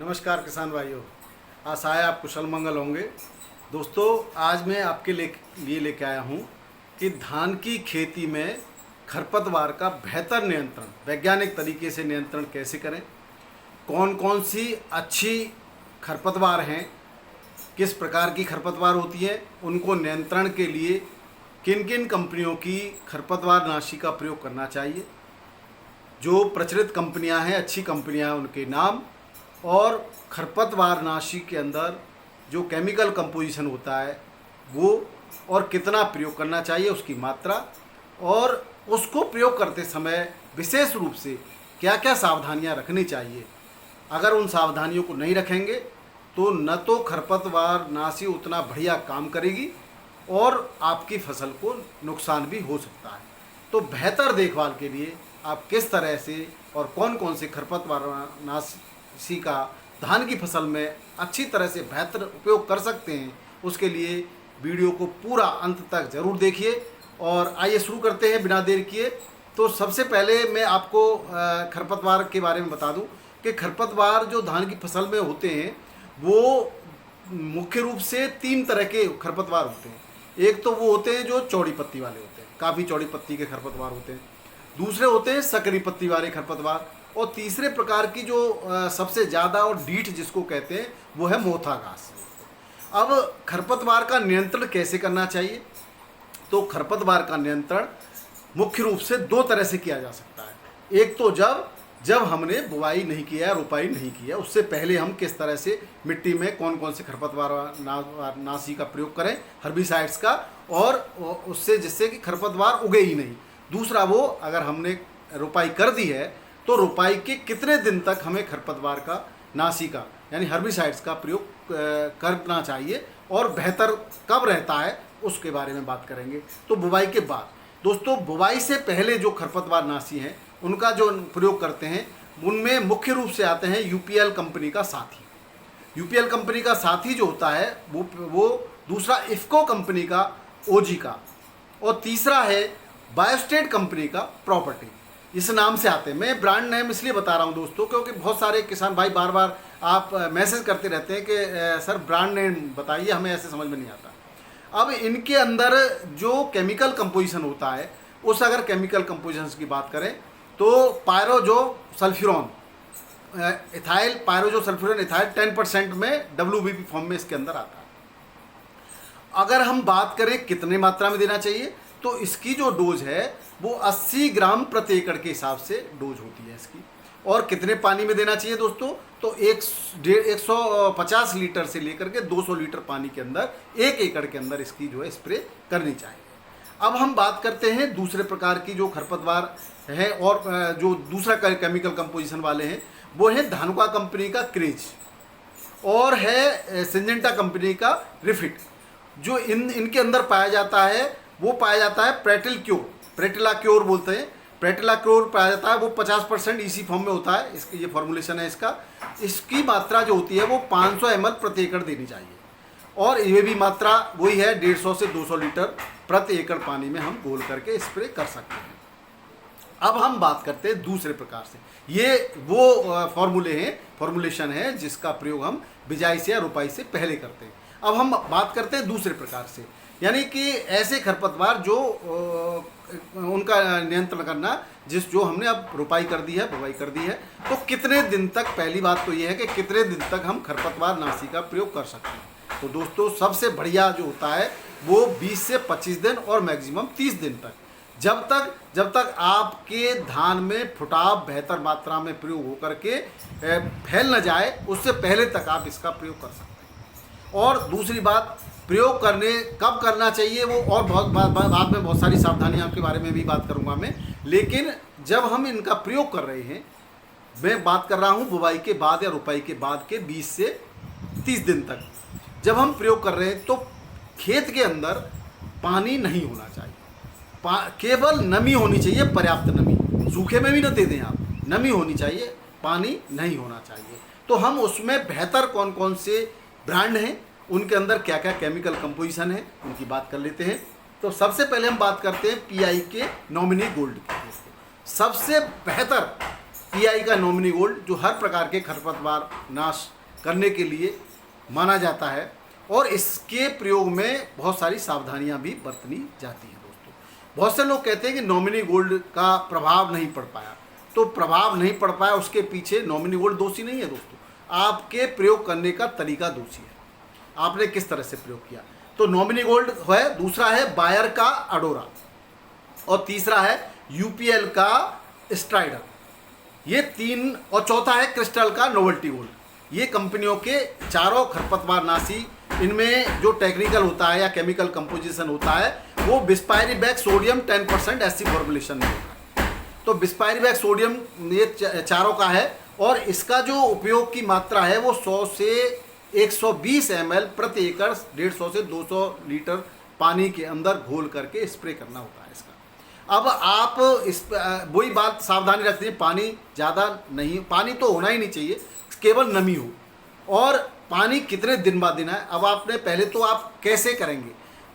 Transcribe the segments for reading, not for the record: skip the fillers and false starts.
नमस्कार किसान भाइयों, आशा है आप कुशल मंगल होंगे। दोस्तों, आज मैं आपके लिए लेके आया हूँ कि धान की खेती में खरपतवार का बेहतर नियंत्रण वैज्ञानिक तरीके से नियंत्रण कैसे करें, कौन कौन सी अच्छी खरपतवार हैं, किस प्रकार की खरपतवार होती है, उनको नियंत्रण के लिए किन किन कंपनियों की खरपतवार नाशी का प्रयोग करना चाहिए, जो प्रचलित कंपनियां हैं, अच्छी कंपनियां, उनके नाम और खरपतवार नाशी के अंदर जो केमिकल कंपोजिशन होता है वो और कितना प्रयोग करना चाहिए, उसकी मात्रा, और उसको प्रयोग करते समय विशेष रूप से क्या क्या सावधानियां रखनी चाहिए। अगर उन सावधानियों को नहीं रखेंगे तो न तो खरपतवार नाशी उतना बढ़िया काम करेगी और आपकी फसल को नुकसान भी हो सकता है। तो बेहतर देखभाल के लिए आप किस तरह से और कौन कौन से खरपतवार नाशी का धान की फसल में अच्छी तरह से बेहतर उपयोग कर सकते हैं, उसके लिए वीडियो को पूरा अंत तक ज़रूर देखिए। और आइए शुरू करते हैं बिना देर किए। तो सबसे पहले मैं आपको खरपतवार के बारे में बता दूं कि खरपतवार जो धान की फसल में होते हैं वो मुख्य रूप से 3 तरह के खरपतवार होते हैं। एक तो वो होते हैं जो चौड़ी पत्ती वाले होते हैं, काफ़ी चौड़ी पत्ती के खरपतवार होते हैं। दूसरे होते हैं सकरी पत्ती वाले खरपतवार, और तीसरे प्रकार की जो सबसे ज़्यादा और डीठ जिसको कहते हैं वो है मोथा घास। अब खरपतवार का नियंत्रण कैसे करना चाहिए? तो खरपतवार का नियंत्रण मुख्य रूप से 2 तरह से किया जा सकता है। एक तो जब हमने बुवाई नहीं किया है, रोपाई नहीं किया, उससे पहले हम किस तरह से मिट्टी में कौन कौन से खरपतवार नाशी का प्रयोग करें, हर्बिसाइड्स का, और उससे जिससे कि खरपतवार उगे ही नहीं। दूसरा, वो अगर हमने रोपाई कर दी है तो रोपाई के कितने दिन तक हमें खरपतवार का नाशी का यानी हर्बिसाइड्स का प्रयोग करना चाहिए और बेहतर कब रहता है, उसके बारे में बात करेंगे। तो बुवाई के बाद दोस्तों, बुवाई से पहले जो खरपतवार नाशी हैं उनका जो प्रयोग करते हैं उनमें मुख्य रूप से आते हैं यूपीएल कंपनी का साथी। यूपीएल कंपनी का साथी जो होता है वो दूसरा इफ्को कंपनी का ओजी का, और तीसरा है बायोस्टेट कंपनी का प्रॉपर्टी। इस नाम से आते हैं। मैं ब्रांड नेम इसलिए बता रहा हूं दोस्तों क्योंकि बहुत सारे किसान भाई बार बार आप मैसेज करते रहते हैं कि सर ब्रांड नेम बताइए, हमें ऐसे समझ में नहीं आता। अब इनके अंदर जो केमिकल कंपोजिशन होता है, उस अगर केमिकल कंपोजिशन की बात करें तो पायरोजो सल्फ्यूरॉन इथाइल 10% में WBP फॉर्म में इसके अंदर आता है। अगर हम बात करें कितने मात्रा में देना चाहिए, तो इसकी जो डोज है वो 80 ग्राम प्रति एकड़ के हिसाब से डोज होती है इसकी। और कितने पानी में देना चाहिए दोस्तों, तो 150 लीटर से लेकर के 200 लीटर पानी के अंदर 1 एकड़ के अंदर इसकी जो है स्प्रे करनी चाहिए। अब हम बात करते हैं दूसरे प्रकार की जो खरपतवार है और जो दूसरा केमिकल कंपोजिशन वाले हैं, वो है धानुका कंपनी का क्रेज और है सिंजेंटा कंपनी का रिफिट। जो इनके अंदर पाया जाता है वो पाया जाता है प्रेटिलाक्योर बोलते हैं, प्रेटिलाक्योर पाया जाता है। वो 50% इसी फॉर्म में होता है, इसकी ये फॉर्मुलेशन है इसका। इसकी मात्रा जो होती है वो 500 ml प्रति एकड़ देनी चाहिए, और ये भी मात्रा वही है 150 से 200 लीटर प्रति एकड़ पानी में हम घोल करके स्प्रे कर सकते हैं। अब हम बात करते हैं दूसरे प्रकार से। ये वो फॉर्मुलेशन है जिसका प्रयोग हम बिजाई से या रोपाई से पहले करते हैं। अब हम बात करते हैं दूसरे प्रकार से, यानी कि ऐसे खरपतवार जो उनका नियंत्रण करना जो हमने अब रोपाई कर दी है, बुवाई कर दी है, तो कितने दिन तक, पहली बात तो ये है कि कितने दिन तक हम खरपतवार नाशी का प्रयोग कर सकते हैं। तो दोस्तों, सबसे बढ़िया जो होता है वो 20 से 25 दिन और मैक्सिमम 30 दिन तक, जब तक आपके धान में फुटाव बेहतर मात्रा में प्रयोग होकर के फैल न जाए, उससे पहले तक आप इसका प्रयोग कर सकते हैं। और दूसरी बात, प्रयोग कब करना चाहिए वो और बहुत बाद में बहुत सारी सावधानियों के बारे में भी बात करूंगा मैं। लेकिन जब हम इनका प्रयोग कर रहे हैं, मैं बात कर रहा हूं बुवाई के बाद या रोपाई के बाद के 20 से 30 दिन तक जब हम प्रयोग कर रहे हैं, तो खेत के अंदर पानी नहीं होना चाहिए, केवल नमी होनी चाहिए, पर्याप्त नमी। सूखे में भी न दे दें आप, नमी होनी चाहिए, पानी नहीं होना चाहिए। तो हम उसमें बेहतर कौन कौन से ब्रांड हैं, उनके अंदर क्या क्या केमिकल कंपोजिशन है, उनकी बात कर लेते हैं। तो सबसे पहले हम बात करते हैं PI के नॉमिनी गोल्ड की। सबसे बेहतर पीआई का नॉमिनी गोल्ड, जो हर प्रकार के खरपतवार नाश करने के लिए माना जाता है और इसके प्रयोग में बहुत सारी सावधानियां भी बरतनी जाती हैं दोस्तों। बहुत से लोग कहते हैं कि नॉमिनी गोल्ड का प्रभाव नहीं पड़ पाया, तो प्रभाव नहीं पड़ पाया उसके पीछे नॉमिनी गोल्ड दोषी नहीं है दोस्तों, आपके प्रयोग करने का तरीका दोषी है, आपने किस तरह से प्रयोग किया। तो नॉमिनी गोल्ड है, दूसरा है बायर का अडोरा और तीसरा है यूपीएल का स्ट्राइडर, ये तीन, और चौथा है क्रिस्टल का नोवेल्टी गोल्ड। ये कंपनियों के चारों खरपतवार नाशी, इनमें जो टेक्निकल होता है या केमिकल कंपोजिशन होता है वो बिस्पायरिक सोडियम 10% ऐसी फॉर्मुलेशन में होता है। तो बिस्पायरिक सोडियम ये चारों का है और इसका जो उपयोग की मात्रा है वो 100 से 120 ml प्रति एकड़ 150 से 200 लीटर पानी के अंदर घोल करके स्प्रे करना होता है इसका। अब आप इस वही बात सावधानी रखते हैं, पानी ज़्यादा नहीं, पानी तो होना ही नहीं चाहिए, केवल नमी हो, और पानी कितने दिन बाद देना है। अब आपने पहले तो आप कैसे करेंगे,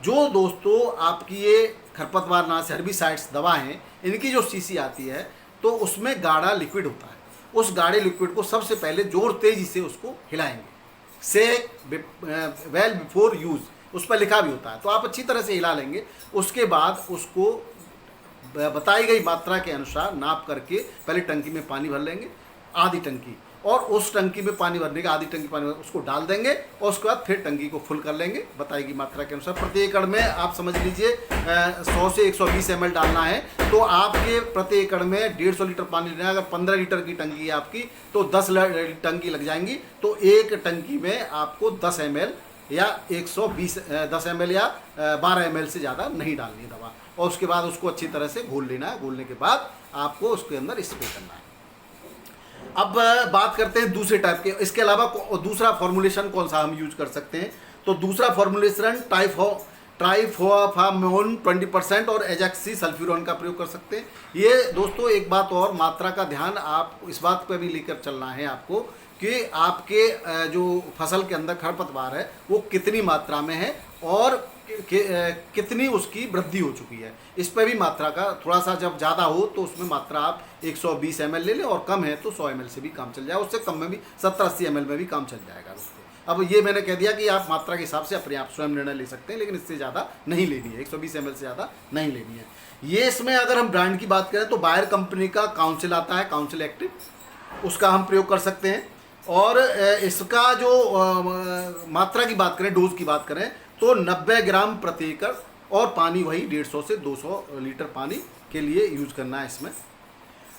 जो दोस्तों आपकी ये खरपतवार नाश हेर्बिसाइड्स दवा हैं, इनकी जो शीशी आती है तो उसमें गाढ़ा लिक्विड होता है, उस गाढ़े लिक्विड को सबसे पहले जोर तेजी से उसको हिलाएंगे, सेक वेल बिफोर यूज़ उस पर लिखा भी होता है, तो आप अच्छी तरह से हिला लेंगे। उसके बाद उसको बताई गई मात्रा के अनुसार नाप करके पहले टंकी में पानी भर लेंगे, आधी टंकी, और उस टंकी में पानी भरने का आधी टंकी पानी उसको डाल देंगे और उसके बाद फिर टंकी को फुल कर लेंगे बताई गई मात्रा के अनुसार। प्रति एकड़ में आप समझ लीजिए 100 से 120 ml डालना है, तो आपके प्रति एकड़ में 150 लीटर पानी लेना है। अगर 15 लीटर की टंकी है आपकी तो 10 टंकी लग जाएंगी, तो एक टंकी में आपको 10 ml या 10 ml या 12 ml से ज़्यादा नहीं डालनी है दवा, और उसके बाद उसको अच्छी तरह से घोल लेना है। घोलने के बाद आपको उसके अंदर स्प्रे करना है। अब बात करते हैं दूसरे टाइप के, इसके अलावा दूसरा फॉर्मुलेशन कौन सा हम यूज कर सकते हैं। तो दूसरा फॉर्मुलेशन ट्राइफॉर्मोन 20% और एजैक्सी सल्फ्यूरॉन का प्रयोग कर सकते हैं। ये दोस्तों एक बात और, मात्रा का ध्यान आप इस बात पर भी लेकर चलना है आपको कि आपके जो फसल के अंदर खरपतवार है वो कितनी मात्रा में है और कितनी उसकी वृद्धि हो चुकी है, इस पर भी मात्रा का थोड़ा सा, जब ज़्यादा हो तो उसमें मात्रा आप 120 ml ले लें, और कम है तो 100 ml से भी काम चल जाएगा, उससे कम में भी 70-80 ml में भी काम चल जाएगा दोस्तों। अब ये मैंने कह दिया कि आप मात्रा के हिसाब से अपने आप स्वयं निर्णय ले सकते हैं, लेकिन इससे ज़्यादा नहीं लेनी है, 120 ml से ज़्यादा नहीं लेनी है। ये इसमें अगर हम ब्रांड की बात करें तो बायर कंपनी का काउंसिल आता है, काउंसिल एक्टिव, उसका हम प्रयोग कर सकते हैं। और इसका जो मात्रा की बात करें, डोज की बात करें तो 90 ग्राम प्रति एकड़, और पानी वही 150 से 200 लीटर पानी के लिए यूज करना है इसमें।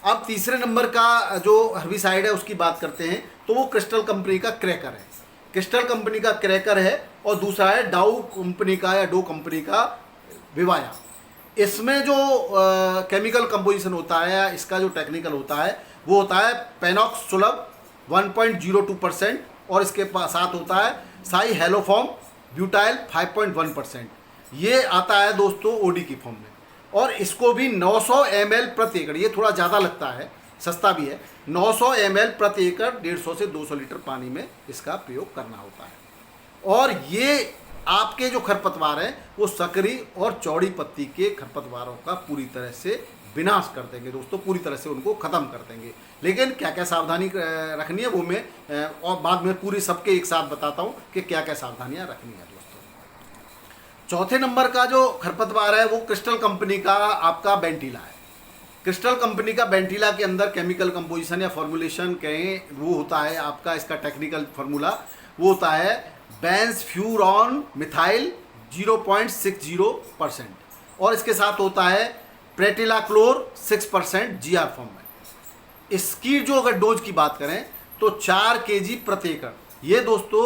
अब तीसरे नंबर का जो हर्बिसाइड है उसकी बात करते हैं, तो वो क्रिस्टल कंपनी का क्रैकर है, क्रिस्टल कंपनी का क्रैकर है, और दूसरा है डाउ कंपनी का या डो कंपनी का विवाया। इसमें जो केमिकल कंपोजिशन होता है या इसका जो टेक्निकल होता है वो होता है पेनॉक्स सुलभ 1.02%, और इसके साथ होता है साई हेलोफॉर्म ब्यूटाइल 5.1%। ये आता है दोस्तों ओडी की फॉर्म में, और इसको भी 900 ml प्रति एकड़, ये थोड़ा ज़्यादा लगता है, सस्ता भी है, 900 ml प्रति एकड़ 150 से 200 लीटर पानी में इसका प्रयोग करना होता है। और ये आपके जो खरपतवार हैं वो सकरी और चौड़ी पत्ती के खरपतवारों का पूरी तरह से विनाश कर देंगे दोस्तों, पूरी तरह से उनको ख़त्म कर देंगे। लेकिन क्या क्या सावधानी रखनी है वो मैं और बाद में पूरी सबके एक साथ बताता हूँ कि क्या क्या सावधानियाँ रखनी है दोस्तों। चौथे नंबर का जो खरपतवार है वो क्रिस्टल कंपनी का आपका बेंटीला है। क्रिस्टल कंपनी का बेंटीला के अंदर केमिकल कंपोजिशन या फॉर्मुलेशन कहें वो होता है आपका, इसका टेक्निकल फार्मूला वो होता है बेंजफ्यूरॉन मिथाइल 0.60%, और इसके साथ होता है प्रेटिलाक्लोर 6% GR फॉर्म में। इसकी जो अगर डोज की बात करें तो 4 kg प्रति एकड़, ये दोस्तों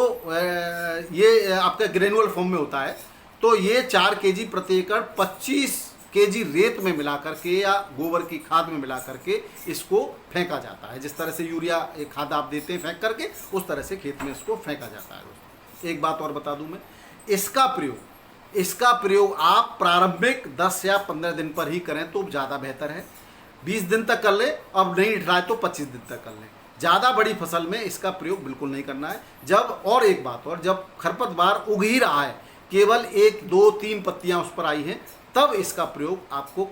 ये आपका ग्रेनुअल फॉर्म में होता है, तो ये 4 kg प्रति एकड़ 25 kg रेत में मिला करके या गोबर की खाद में मिला करके इसको फेंका जाता है। जिस तरह से यूरिया एक खाद आप देते हैं फेंक करके, उस तरह से खेत में इसको फेंका जाता है दोस्तों। एक बात और बता दूं मैं, इसका प्रयोग आप प्रारंभिक 10 या 15 दिन पर ही करें तो ज़्यादा बेहतर है। 20 दिन तक कर लें, अब नहीं रहा तो 25 दिन तक कर लें। ज़्यादा बड़ी फसल में इसका प्रयोग बिल्कुल नहीं करना है। जब, और एक बात और, जब खरपतवार उग ही रहा है, केवल 1, 2, 3 पत्तियां उस पर आई हैं, तब इसका प्रयोग आपको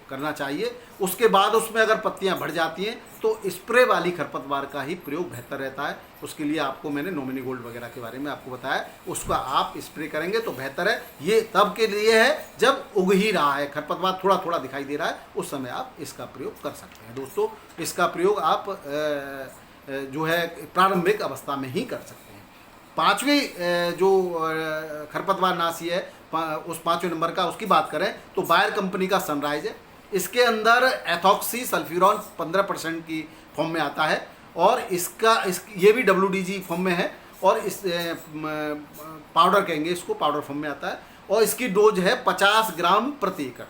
करना चाहिए। उसके बाद उसमें अगर पत्तियां बढ़ जाती हैं तो स्प्रे वाली खरपतवार का ही प्रयोग बेहतर रहता है। उसके लिए आपको मैंने नॉमिनी गोल्ड वगैरह के बारे में आपको बताया, उसका आप स्प्रे करेंगे तो बेहतर है। ये तब के लिए है जब उग ही रहा है, खरपतवार थोड़ा थोड़ा दिखाई दे रहा है, उस समय आप इसका प्रयोग कर सकते हैं। दोस्तों, इसका प्रयोग आप जो है प्रारंभिक अवस्था में ही कर सकते हैं। पाँचवीं जो खरपतवार नाशी है, उस 5वें नंबर का उसकी बात करें तो बायर कंपनी का सनराइज है। इसके अंदर एथॉक्सी सल्फ्यूरॉन 15% की फॉर्म में आता है और ये भी WDG फॉर्म में है और इस पाउडर कहेंगे इसको, पाउडर फॉर्म में आता है और इसकी डोज है 50 ग्राम प्रति एकड़।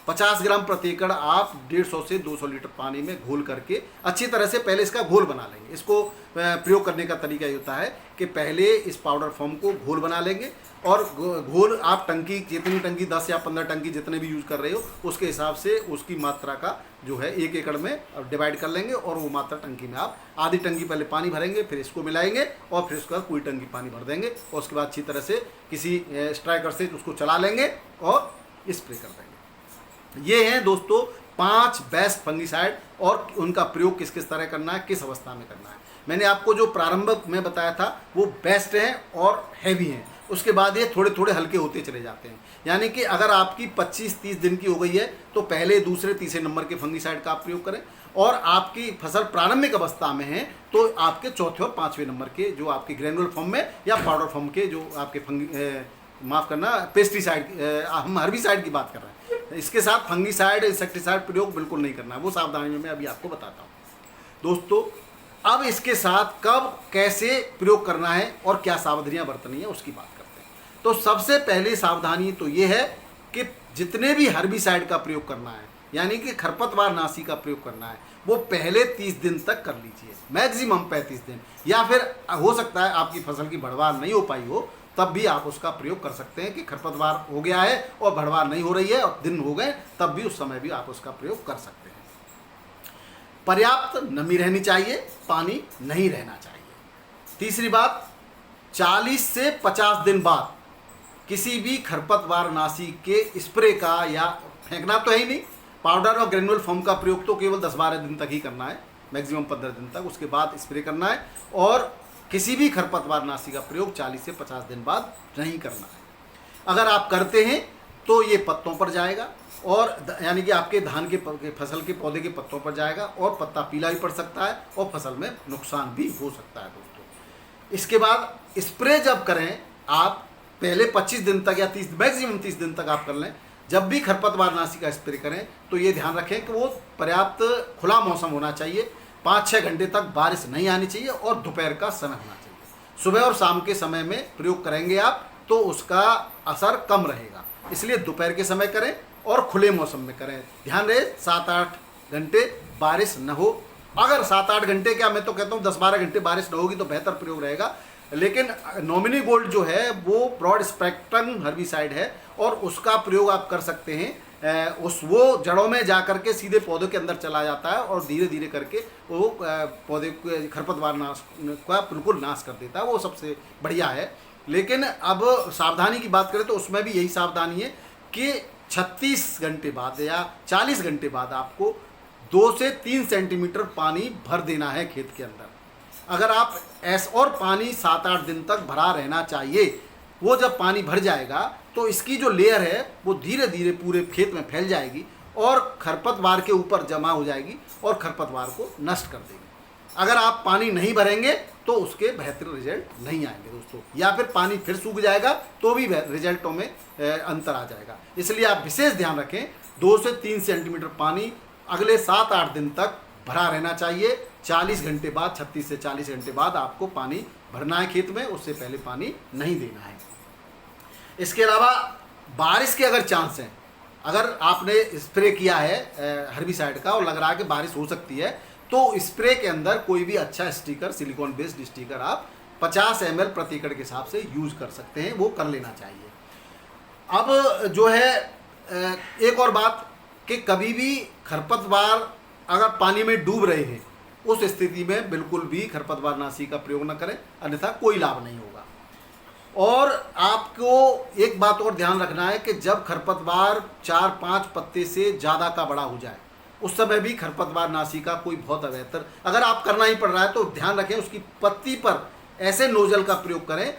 50 ग्राम प्रति एकड़ आप 150 से 200 लीटर पानी में घोल करके अच्छी तरह से पहले इसका घोल बना लेंगे। इसको प्रयोग करने का तरीका ये होता है कि पहले इस पाउडर फॉर्म को घोल बना लेंगे और घोल आप टंकी, जितनी टंकी 10 या 15 टंकी जितने भी यूज कर रहे हो उसके हिसाब से उसकी मात्रा का जो है 1 एकड़ में डिवाइड कर लेंगे और वो मात्रा टंकी में आप आधी टंकी पहले पानी भरेंगे, फिर इसको मिलाएंगे और फिर उसके बाद पूरी टंकी पानी भर देंगे और उसके बाद अच्छी तरह से किसी स्ट्राइकर से उसको चला लेंगे और स्प्रे कर देंगे। ये हैं दोस्तों 5 बेस्ट फंगिसाइड और उनका प्रयोग किस किस तरह करना है, किस अवस्था में करना है। मैंने आपको जो प्रारंभ में बताया था वो बेस्ट हैं और हैवी हैं, उसके बाद ये थोड़े थोड़े हल्के होते चले जाते हैं। यानी कि अगर आपकी 25-30 दिन की हो गई है तो पहले, दूसरे, तीसरे नंबर के फंगिसाइड का आप प्रयोग करें और आपकी फसल प्रारंभिक अवस्था में है तो आपके चौथे और 5वें नंबर के जो आपके ग्रेनुअल फॉर्म में या पाउडर फॉर्म के जो आपके माफ़ करना पेस्टिसाइड, हम हर्बिसाइड की बात कर रहे हैं, इसके साथ फंगिसाइड, इंसेक्टिसाइड प्रयोग बिल्कुल नहीं करना है। वो सावधानी में मैं अभी आपको बताता हूँ। दोस्तों, अब इसके साथ कब कैसे प्रयोग करना है और क्या सावधानियां बरतनी है उसकी बात करते हैं। तो सबसे पहली सावधानी तो ये है कि जितने भी हर्बिसाइड का प्रयोग करना है, यानी कि खरपतवार नाशी का प्रयोग करना है, वो पहले 30 दिन तक कर लीजिए, मैक्सिमम 35 दिन, या फिर हो सकता है आपकी फसल की बढ़वार नहीं हो पाई हो तब भी आप उसका प्रयोग कर सकते हैं कि खरपतवार हो गया है और बढ़वार नहीं हो रही है और दिन हो गए, तब भी उस समय भी आप उसका प्रयोग कर सकते हैं। पर्याप्त नमी रहनी चाहिए, पानी नहीं रहना चाहिए। तीसरी बात, 40 से 50 दिन बाद किसी भी खरपतवार नाशी के स्प्रे का, या फेंकना तो है ही नहीं, पाउडर और ग्रेनुअल फॉर्म का प्रयोग तो केवल 10-12 दिन तक ही करना है, मैक्सिमम 15 दिन तक, उसके बाद स्प्रे करना है। और किसी भी खरपतवार नाशी का प्रयोग 40 से 50 दिन बाद नहीं करना है। अगर आप करते हैं तो ये पत्तों पर जाएगा और यानी कि आपके धान के फसल के पौधे के पत्तों पर जाएगा और पत्ता पीला भी पड़ सकता है और फसल में नुकसान भी हो सकता है। दोस्तों, इसके बाद स्प्रे जब करें आप पहले 25 दिन तक या 30, मैक्सिमम 30 दिन तक आप कर लें। जब भी खरपतवार नाशी का स्प्रे करें तो ये ध्यान रखें कि वो पर्याप्त खुला मौसम होना चाहिए, 5-6 घंटे तक बारिश नहीं आनी चाहिए और दोपहर का समय होना चाहिए। सुबह और शाम के समय में प्रयोग करेंगे आप तो उसका असर कम रहेगा, इसलिए दोपहर के समय करें और खुले मौसम में करें। ध्यान रहे 7-8 घंटे बारिश न हो। अगर 7-8 घंटे, क्या मैं तो कहता हूँ 10-12 घंटे बारिश न होगी तो बेहतर प्रयोग रहेगा। लेकिन नॉमिनी गोल्ड जो है वो ब्रॉड स्पेक्ट्रम हर्बिसाइड है और उसका प्रयोग आप कर सकते हैं। वो जड़ों में जा करके सीधे पौधे के अंदर चला जाता है और धीरे धीरे करके वो पौधे खरपतवार नाश का बिल्कुल नाश कर देता है, वो सबसे बढ़िया है। लेकिन अब सावधानी की बात करें तो उसमें भी यही सावधानी है कि 36 घंटे बाद या 40 घंटे बाद आपको 2 से 3 सेंटीमीटर पानी भर देना है खेत के अंदर। अगर आप और पानी 7-8 दिन तक भरा रहना चाहिए। वो जब पानी भर जाएगा तो इसकी जो लेयर है वो धीरे धीरे पूरे खेत में फैल जाएगी और खरपतवार के ऊपर जमा हो जाएगी और खरपतवार को नष्ट कर देगी। अगर आप पानी नहीं भरेंगे तो उसके बेहतर रिजल्ट नहीं आएंगे दोस्तों, या फिर पानी फिर सूख जाएगा तो भी रिजल्टों में अंतर आ जाएगा। इसलिए आप विशेष ध्यान रखें, 2 से 3 सेंटीमीटर पानी अगले 7-8 दिन तक भरा रहना चाहिए। 40 घंटे बाद, 36 से 40 घंटे बाद आपको पानी भरना है खेत में, उससे पहले पानी नहीं देना है। इसके अलावा बारिश के अगर चांस हैं, अगर आपने स्प्रे किया है हर्बिसाइड का और लग रहा है कि बारिश हो सकती है, तो स्प्रे के अंदर कोई भी अच्छा स्टिकर, सिलिकॉन बेस्ड स्टिकर आप 50 ml प्रति एकड़ के हिसाब से यूज कर सकते हैं, वो कर लेना चाहिए। अब जो है एक और बात कि कभी भी खरपतवार अगर पानी में डूब रहे हैं उस स्थिति में बिल्कुल भी खरपतवार नाशी का प्रयोग न करें, अन्यथा कोई लाभ नहीं होगा। और आपको एक बात और ध्यान रखना है कि जब खरपतवार 4-5 पत्ते से ज़्यादा का बड़ा हो जाए उस समय भी खरपतवार नाशी का कोई बहुत बेहतर अगर आप करना ही पड़ रहा है तो ध्यान रखें उसकी पत्ती पर ऐसे नोजल का प्रयोग करें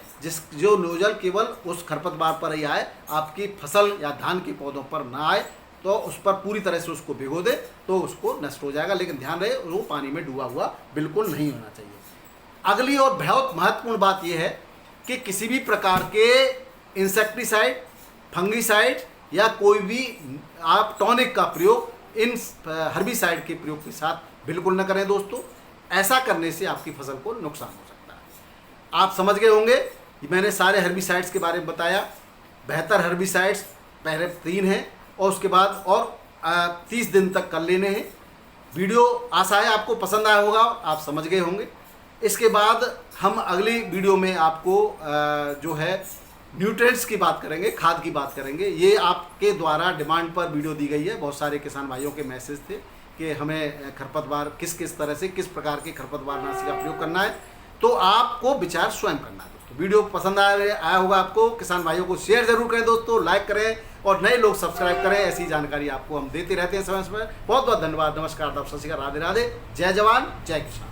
जो नोजल केवल उस खरपतवार पर ही आए, आपकी फसल या धान के पौधों पर ना आए। तो उस पर पूरी तरह से उसको भिगो दे तो उसको नष्ट हो जाएगा, लेकिन ध्यान रहे वो पानी में डूबा हुआ बिल्कुल नहीं होना चाहिए। अगली और बहुत महत्वपूर्ण बात यह है कि किसी भी प्रकार के इंसेक्टिसाइड, फंगिसाइड या कोई भी आप टॉनिक का प्रयोग इन हर्बिसाइड के प्रयोग के साथ बिल्कुल न करें दोस्तों। ऐसा करने से आपकी फसल को नुकसान हो सकता है। आप समझ गए होंगे, मैंने सारे हर्बिसाइड्स के बारे में बताया। बेहतर हर्बिसाइड्स पहले 3 हैं और उसके बाद और 30 दिन तक कर लेने हैं। वीडियो आशा है आपको पसंद आया होगा, आप समझ गए होंगे। इसके बाद हम अगली वीडियो में आपको जो है न्यूट्रिएंट्स की बात करेंगे, खाद की बात करेंगे। ये आपके द्वारा डिमांड पर वीडियो दी गई है। बहुत सारे किसान भाइयों के मैसेज थे कि हमें खरपतवार किस तरह से किस प्रकार के खरपतवार नाशी का प्रयोग करना है, तो आपको विचार स्वयं करना है दोस्तों। वीडियो पसंद आया होगा आपको, किसान भाइयों को शेयर जरूर करें दोस्तों, लाइक करें और नए लोग सब्सक्राइब करें। ऐसी जानकारी आपको हम देते रहते हैं समय समय। बहुत बहुत धन्यवाद। नमस्कार, सत श्री अकाल, राधे राधे, जय जवान जय किसान।